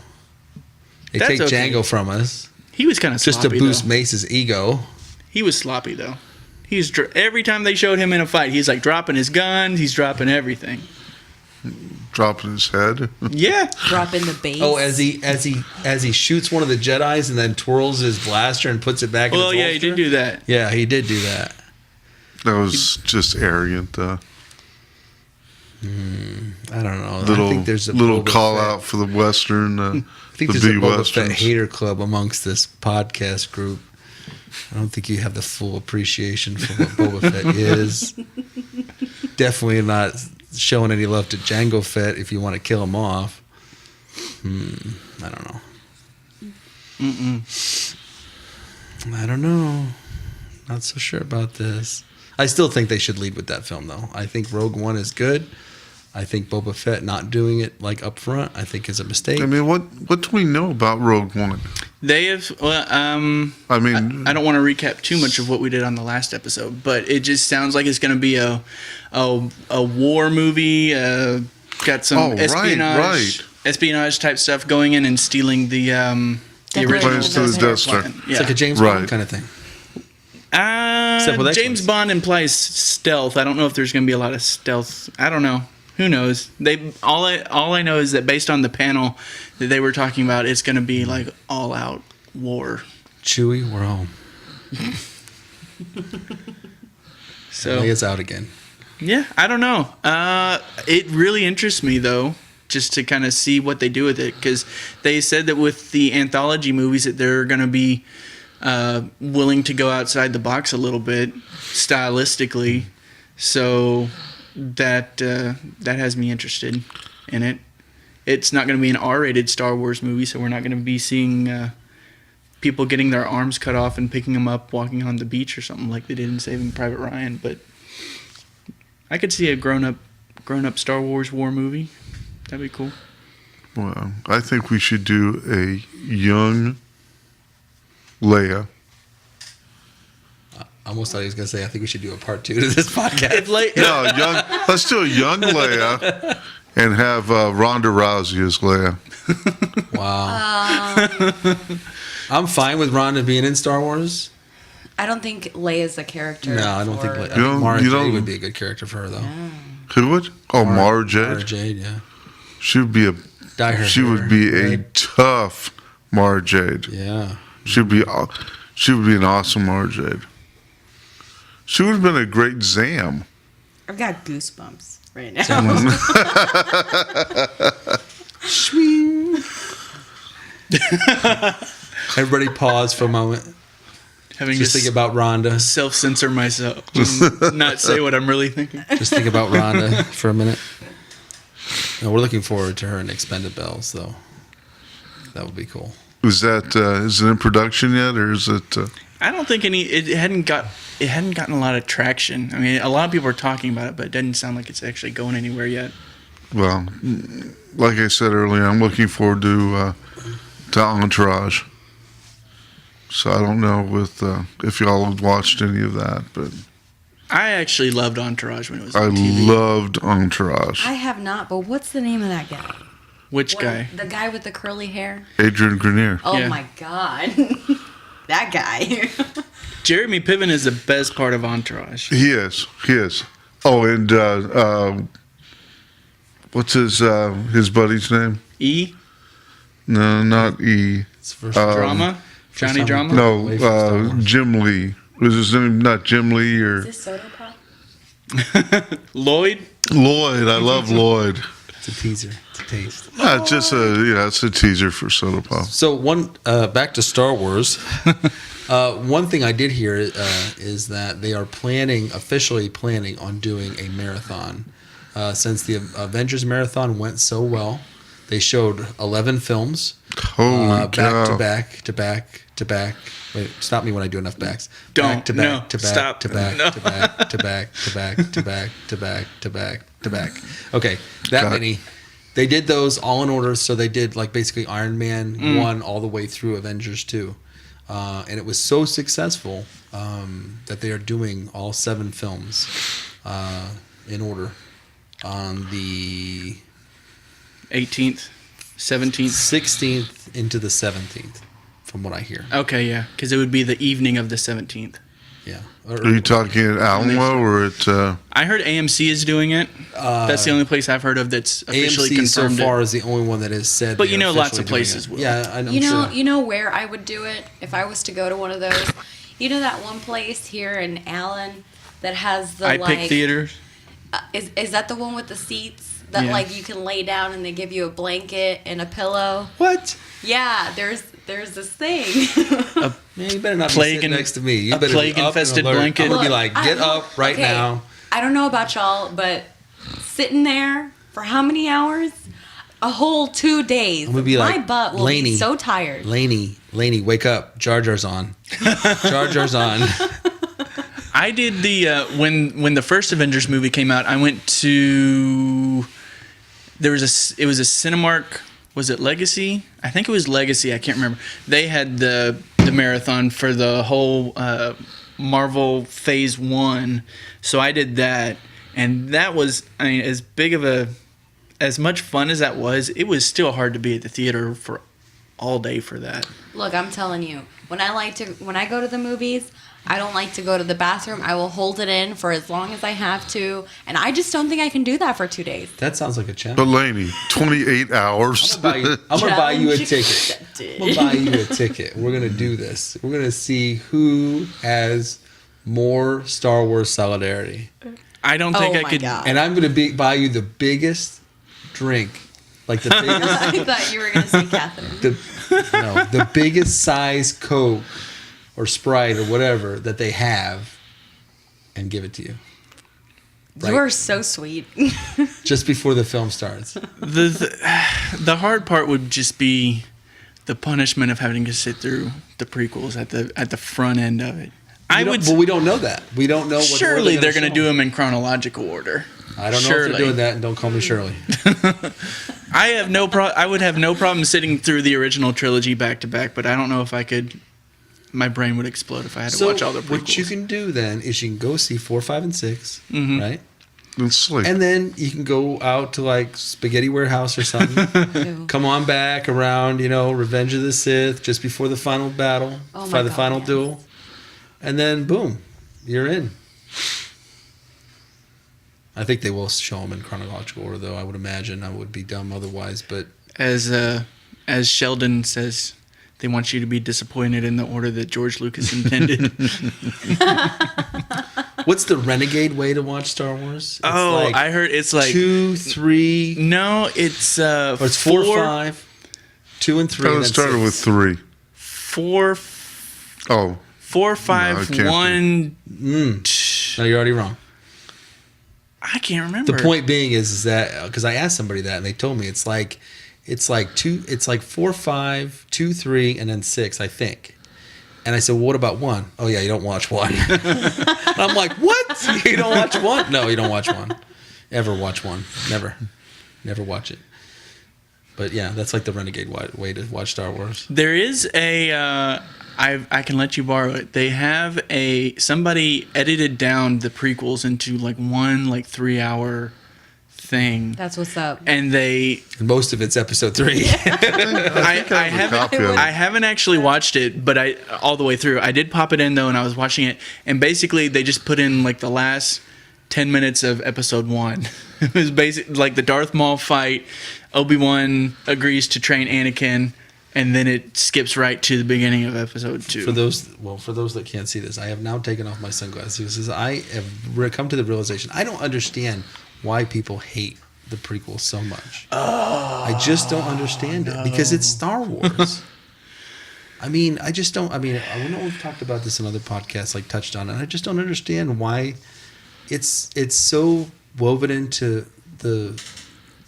They That's take okay. Django from us He was kind of just sloppy, to boost though. Mace's ego. He was sloppy, though. Every time they showed him in a fight, he's like dropping his guns. He's dropping everything. Dropping his head. Yeah. Drop in the base. Oh, as he shoots one of the Jedis and then twirls his blaster and puts it back. Well, in his yeah, he holster? did do that. Yeah, he did do that. That was just arrogant. I don't know. Little I think there's a little Boba call Fett- out for the Western. I think the there's a B Boba Fett Westerns. hater club amongst this podcast group. I don't think you have the full appreciation for what Boba Fett is. Definitely not showing any love to Jango Fett if you want to kill him off. I don't know. I don't know. Not so sure about this. I still think they should lead with that film, though. I think Rogue One is good. I think Boba Fett not doing it like up front, I think is a mistake. I mean, what do we know about Rogue One? They have. Well, I mean, I don't want to recap too much of what we did on the last episode, but it just sounds like it's going to be a war movie. Got some espionage type stuff going in and stealing the original Plans to the Death Star. plan. It's Yeah. like a James Bond kind of thing. Except with James X-Wings. Bond implies stealth. I don't know if there's going to be a lot of stealth. I don't know. Who knows? All I know is that based on the panel that they were talking about, it's going to be like all out war. Chewie, we're home. So Leia's out again. yeah, I don't know. It really interests me though, just to kind of see what they do with it, because they said that with the anthology movies that they're going to be willing to go outside the box a little bit stylistically. So that has me interested in it. It's not going to be an R-rated Star Wars movie, so we're not going to be seeing people getting their arms cut off and picking them up walking on the beach or something like they did in Saving Private Ryan. But I could see a grown-up Star Wars war movie. That'd be cool. well, I think we should do a young Leia. I almost thought he was going to say, I think we should do a part 2 to this podcast. No, let's do a young Leia and have Ronda Rousey as Leia. Wow. I'm fine with Rhonda being in Star Wars. I don't think Leia's a character. No, I don't think for- I think Mara you Jade don't- would be a good character for her, though. Who would? Oh, Mara Jade. Mara Jade, yeah. She would be Dye her She hair would be a red. tough Mara Jade. Yeah. She would be an awesome Mara Jade. She would have been a great Zam. I've got goosebumps right now. Everybody pause for a moment. Having Just to think about Rhonda. self-censor myself and not say what I'm really thinking. Just think about Rhonda for a minute. No, we're looking forward to her in Expendables, though. That would be cool. Is it in production yet, or is it? I don't think it hadn't gotten a lot of traction. I mean, a lot of people are talking about it, but it doesn't sound like it's actually going anywhere yet. Well, like I said earlier, I'm looking forward to Entourage. So I don't know if y'all have watched any of that, but I actually loved Entourage when it was on I TV. loved Entourage. I have not, but what's the name of that guy? Which What- guy? The guy with the curly hair. Adrian Grenier. Oh Yeah. my god. That guy. Jeremy Piven is the best part of Entourage. He is. Oh, and what's his buddy's name? E? No, not E. It's first Drama? Johnny time. Drama? No, Away from Star Wars. Jim Lee. Was his name not Jim Lee or Is this soda pop? Lloyd? Lloyd? I love Lloyd. It's a teaser. It's a taste. It's just it's a teaser for Soda Pop. So back to Star Wars. One thing I did hear is that they are officially planning on doing a marathon. Since the Avengers marathon went so well, they showed 11 films. Holy Back cow. to back to back to back. Wait, stop me when I do enough backs. Don't. Back to No. back to back Stop. to back No. to back to back to back to back to back to back to back. Okay, that Got it. many. They did those all in order, so they did like basically Iron Man 1 all the way through Avengers 2. And it was so successful that they are doing all 7 films in order on the 18th? 17th? 16th into the 17th, from what I hear. Okay, yeah. Because it would be the evening of the 17th. Yeah. Are you talking at Alamo or at? I heard AMC is doing it. That's the only place I've heard of that's officially AMC so confirmed far it. is the only one that has said. But they are lots of officially doing places it. will. Yeah, I'm You know, sure. you know where I would do it if I was to go to one of those. You know that one place here in Allen that has the I like. Pick Theaters. Is that the one with the seats that Yeah. like you can lay down and they give you a blanket and a pillow? What? Yeah, there's this thing. Man, you better not Plague be sitting and- next to me. You a better plague be up and infested alert. blanket. I'm gonna be Look, like, get I- up right okay, now. I don't know about y'all, but sitting there for how many hours? A whole 2 days. I'm gonna be My like, butt will Lainey. be so tired. Laney, wake up. Jar Jar's on. Jar Jar's on. I did the when the first Avengers movie came out. I went to it was a Cinemark. Was it Legacy? I think it was Legacy. I can't remember. They had the marathon for the whole Marvel Phase 1. So I did that. And that was, I mean, as much fun as that was, it was still hard to be at the theater for all day for that. Look, I'm telling you, when I go to the movies, I don't like to go to the bathroom. I will hold it in for as long as I have to, and I just don't think I can do that for 2 days. That sounds like a challenge. But Laney, 28 hours. I'm gonna buy you a Challenge ticket. accepted. I'm gonna buy you a ticket. We're gonna do this. We're gonna see who has more Star Wars solidarity. I don't think Oh I my could. God. And I'm gonna buy you the biggest drink, like the biggest, I thought you were going to say Catherine. the biggest size Coke or Sprite or whatever that they have, and give it to you. Right. You are so sweet. Just before the film starts. The hard part would just be the punishment of having to sit through the prequels at the front end of it. But we don't know that. We don't know. Surely they're going to do them in chronological order. I don't know if they're doing that, and don't call me Shirley. I would have no problem sitting through the original trilogy back to back, but I don't know if I could. My brain would explode if I had to watch all the prequels. What you can do then is you can go see 4, 5, and 6, right? And sleep. And then you can go out to like Spaghetti Warehouse or something. Come on back around, Revenge of the Sith, just before the final battle, the final duel. And then, boom, you're in. I think they will show them in chronological order, though. I would imagine. I would be dumb otherwise. But as Sheldon says, they want you to be disappointed in the order that George Lucas intended. What's the renegade way to watch Star Wars? I heard it's like 2, 3. No, it's Or it's 4, 5, 2, and 3. It started with 3. 4. Oh. 4, 5, No, 1. No, you're already wrong. I can't remember. The point being is that because I asked somebody that and they told me it's like 4, 5, 2, 3, and then 6, I think. And I said, well, what about 1? Oh yeah, you don't watch 1. And I'm like, what? You don't watch 1? No, you don't watch 1. Ever watch 1? Never watch it. But yeah, that's like the renegade way to watch Star Wars. There is a. I can let you borrow it. They have somebody edited down the prequels into like one 3-hour thing. That's what's up. And most of it's episode 3. I haven't actually watched it, but all the way through. I did pop it in though, and I was watching it, and basically they just put in like the last 10 minutes of episode 1. It was basically like the Darth Maul fight. Obi-Wan agrees to train Anakin. And then it skips right to the beginning of episode 2. For those that can't see this, I have now taken off my sunglasses. I have come to the realization I don't understand why people hate the prequels so much. I just don't understand it because it's Star Wars. I mean, I just don't. I mean, I know we've talked about this in other podcasts, like touched on it. And I just don't understand why it's so woven into the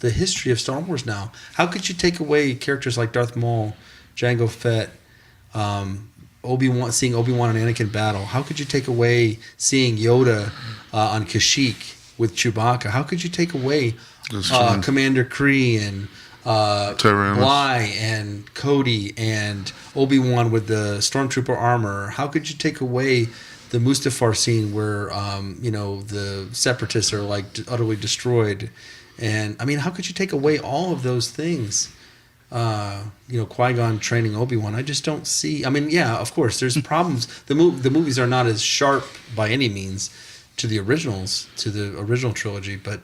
history of Star Wars now. How could you take away characters like Darth Maul, Jango Fett, seeing Obi-Wan and Anakin battle? How could you take away seeing Yoda on Kashyyyk with Chewbacca? How could you take away Commander Kree and Bly and Cody and Obi-Wan with the stormtrooper armor? How could you take away the Mustafar scene where the separatists are like utterly destroyed? And I mean, how could you take away all of those things? Qui-Gon training Obi-Wan. I just don't see. I mean, yeah, of course, there's problems. The movies are not as sharp by any means to the original trilogy, but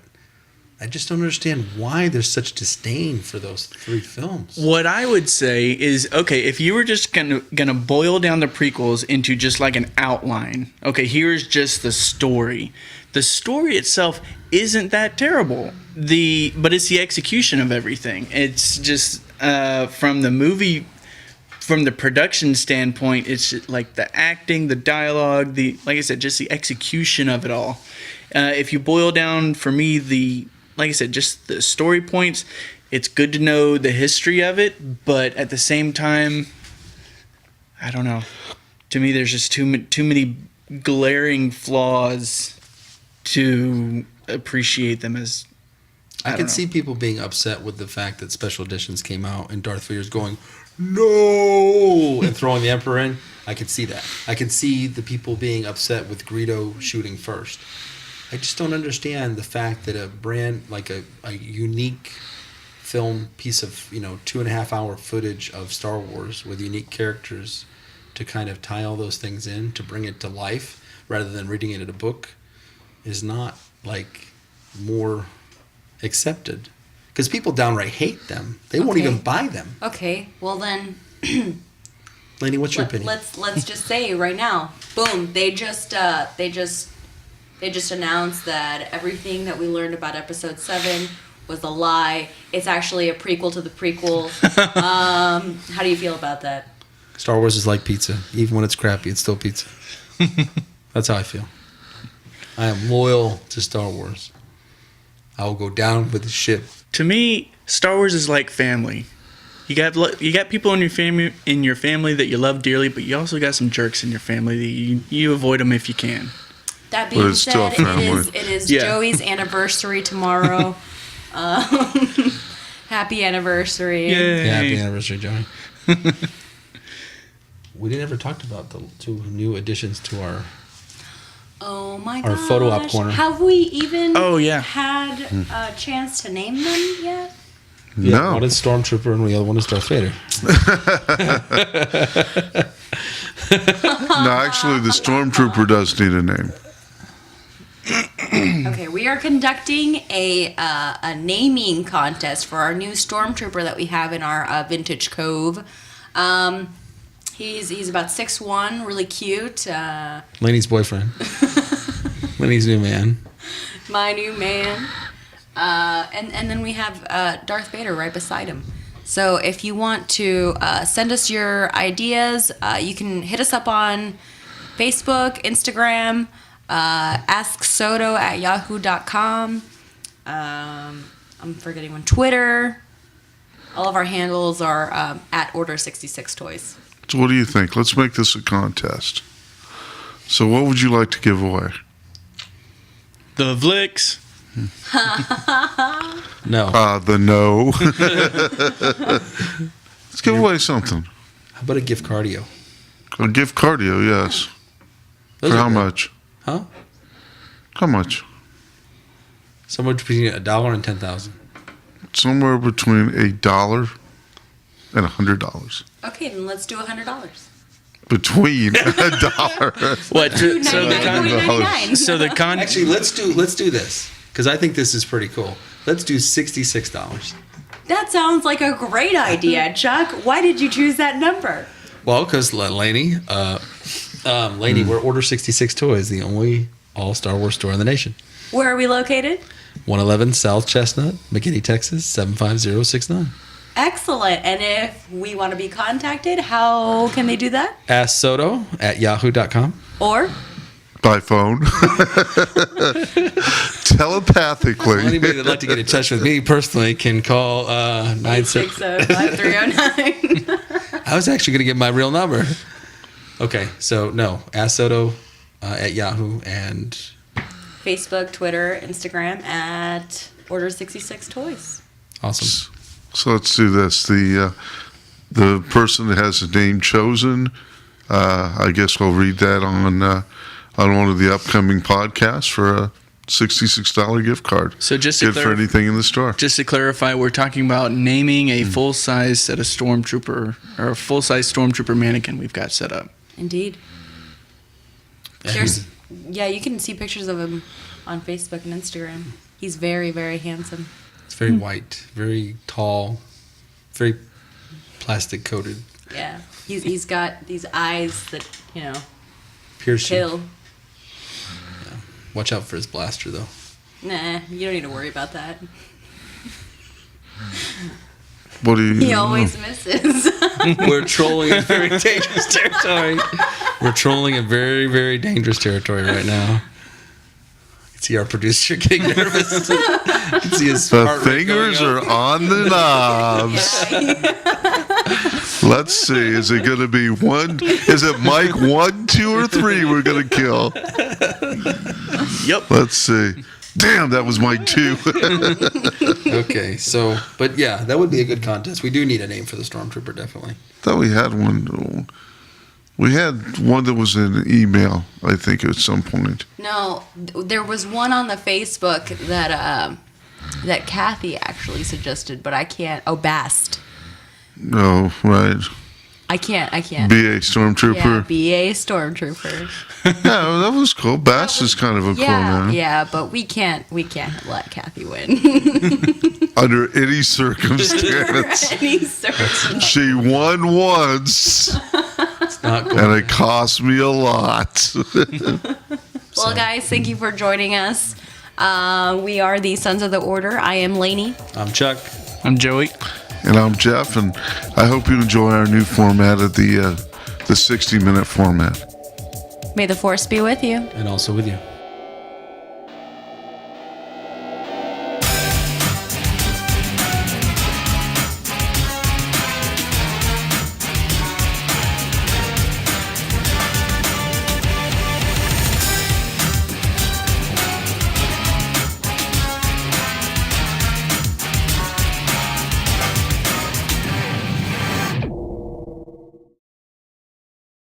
I just don't understand why there's such disdain for those 3 films. What I would say is, okay, if you were just gonna boil down the prequels into just like an outline, okay, here's just the story. The story itself isn't that terrible. But it's the execution of everything. It's just from the production standpoint, it's just like the acting, the dialogue, like I said, just the execution of it all. If you boil down for me like I said, just the story points, it's good to know the history of it, but at the same time, I don't know. To me, there's just too many glaring flaws to appreciate them as I don't can know. see people being upset with the fact that special editions came out and Darth Vader's going, no, and throwing the Emperor in. I can see that. I can see the people being upset with Greedo shooting first. I just don't understand the fact that a brand, like a unique film piece of, 2.5 hour footage of Star Wars with unique characters to kind of tie all those things in, to bring it to life rather than reading it in a book, is not like more accepted. Because people downright hate them. They won't Okay. even buy them. Okay, well then, Lainey, what's your opinion? let's just say right now, boom, they just announced that everything that we learned about Episode 7 was a lie. It's actually a prequel to the prequel. How do you feel about that? Star Wars is like pizza. Even when it's crappy, it's still pizza. That's how I feel. I am loyal to Star Wars. I will go down with the ship. To me, Star Wars is like family. You got people in your family that you love dearly, but you also got some jerks in your family that you avoid them if you can. That But being it's still said, family. it is Yeah. Joey's anniversary tomorrow. Happy anniversary. Yay. Yeah, happy anniversary, Johnny. We didn't ever talk about the 2 new additions to our... Oh my Our gosh. photo op corner. Have we even Oh, yeah. had a chance to name them yet? Yeah, No. one is Stormtrooper and the other one is Darth Vader. No, actually, the stormtrooper does need a name. Okay, we are conducting a naming contest for our new stormtrooper that we have in our vintage cove. He's about 6'1", really cute. Lainey's boyfriend. Lainey's new man. My new man. And then we have Darth Vader right beside him. So if you want to send us your ideas, you can hit us up on Facebook, Instagram, asksoto@yahoo.com. I'm forgetting one. Twitter. All of our handles are at Order66Toys. So what do you think? Let's make this a contest. So what would you like to give away? The Vlicks. No. The no. Let's give away something. How about a gift cardio? A gift cardio, yes. Those For are how good. much? Huh? How much? Somewhere between $1 and $10,000. Somewhere between $1 and $100. Okay, then let's do $100. Between $1. What? So the $99.99. so the con. Actually, let's do this because I think this is pretty cool. Let's do $66. That sounds like a great idea, Chuck. Why did you choose that number? Well, because Lainey, we're Order 66 Toys, the only all Star Wars store in the nation. Where are we located? 111 South Chestnut, McKinney, Texas 75069. Excellent. And if we want to be contacted, how can they do that? AskSoto@yahoo.com. Or By phone. Telepathically. Anybody that'd like to get in touch with me personally can call 960. 605-309. I was actually going to give my real number. Okay, so no, AskSoto at Yahoo and Facebook, Twitter, Instagram at Order66Toys. awesome. So let's do this. The person that has a name chosen, I guess we'll read that on one of the upcoming podcasts for a $66 gift card. So just to good for anything in the store. Just to clarify, we're talking about naming a full-size set of stormtrooper or a full-size stormtrooper mannequin we've got set up. Indeed. Yeah, you can see pictures of him on Facebook and Instagram. He's very, very handsome. It's very white, very tall, very plastic coated. Yeah. He's got these eyes that, Piercing. kill. Watch out for his blaster, though. Nah, you don't need to worry about that. What do you? He always misses. We're trolling in very dangerous territory. We're trolling in very, very dangerous territory right now. I can see our producer getting nervous. I can see his The heart rate fingers going up. are on the knobs. Let's see. Is it going to be one? Is it Mike 1, 2, or 3 we're going to kill? Yep. Let's see. Damn, that was mine too. Okay, so, but yeah, that would be a good contest. We do need a name for the Stormtrooper, definitely. Thought we had one. We had one that was in an email, I think, at some point. No, there was one on the Facebook that Kathy actually suggested, but I can't. Oh, Bast. No, right. I can't. BA Stormtrooper. Yeah, BA Stormtrooper. Yeah, that was cool. Bass is kind of a cool name. Yeah, but we can't let Kathy win. Under any circumstance. Any circumstance. She won once, It's not going and it cost me a lot. Well, guys, thank you for joining us. We are the Sons of the Order. I am Lainey. I'm Chuck. I'm Joey. And I'm Jeff, and I hope you enjoy our new format of the 60-minute format. May the Force be with you. And also with you.